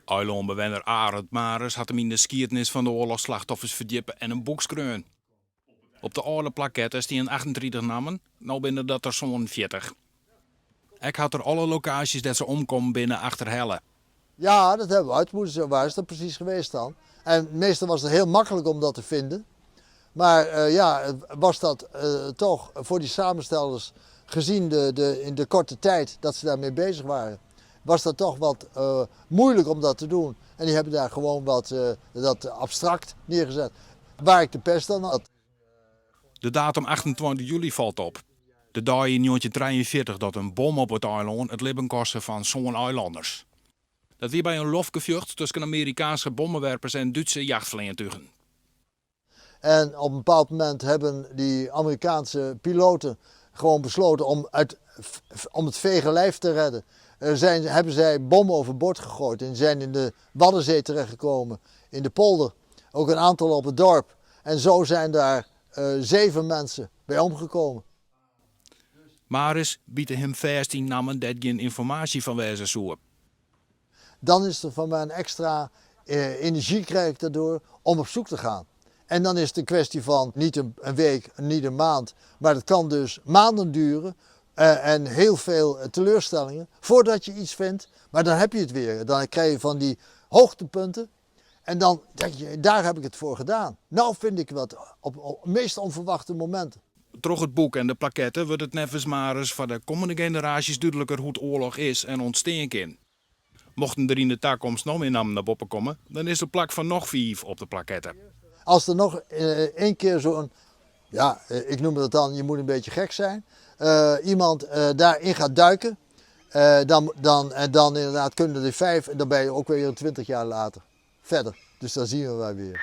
Eilandbewoner Arend Maris had hem in de geschiedenis van de oorlogsslachtoffers verdiepen en een boek schreeuwen. Op de oude plaketten staan 38 namen, nou binnen dat er zo'n 40. Ik had er alle locaties dat ze omkomen binnen achterhellen. Ja, dat hebben we uitgevoerd. Waar is dat precies geweest dan? En meestal was het heel makkelijk om dat te vinden. Maar was dat toch voor die samenstellers, gezien in de korte tijd dat ze daarmee bezig waren, was dat toch wat moeilijk om dat te doen. En die hebben daar gewoon dat abstract neergezet. Waar ik de pest dan had. De datum 28 juli valt op. De dag in 1943 dat een bom op het eiland het leven kostte van zo'n eilanders. Dat weer bij een lofgevecht tussen Amerikaanse bommenwerpers en Duitse jachtvliegtuigen. En op een bepaald moment hebben die Amerikaanse piloten gewoon besloten om het vege lijf te redden. Hebben zij bommen overboord gegooid en zijn in de Waddenzee terechtgekomen, in de polder. Ook een aantal op het dorp. En zo zijn daar 7 mensen bij omgekomen. Maris biedt hem 15 namen dat geen informatie van wijze zoeken. Dan is er van mij een extra energie krijg ik daardoor om op zoek te gaan. En dan is het een kwestie van niet een week, niet een maand, maar het kan dus maanden duren en heel veel teleurstellingen voordat je iets vindt. Maar dan heb je het weer. Dan krijg je van die hoogtepunten en dan denk je, daar heb ik het voor gedaan. Nou vind ik wat op meest onverwachte momenten. Troch het boek en de plaketten wordt het nevens Maris voor de komende generaties duidelijker hoe het oorlog is en ontstaan kan. Mochten er in de toekomst nog meer namen naar boven komen, dan is de plak van nog 5 op de plaketten. Als er nog één keer zo'n, ik noem het dan, je moet een beetje gek zijn, iemand daarin gaat duiken, dan inderdaad kunnen er 5 en dan ben je ook weer 20 jaar later verder. Dus dan zien we weer.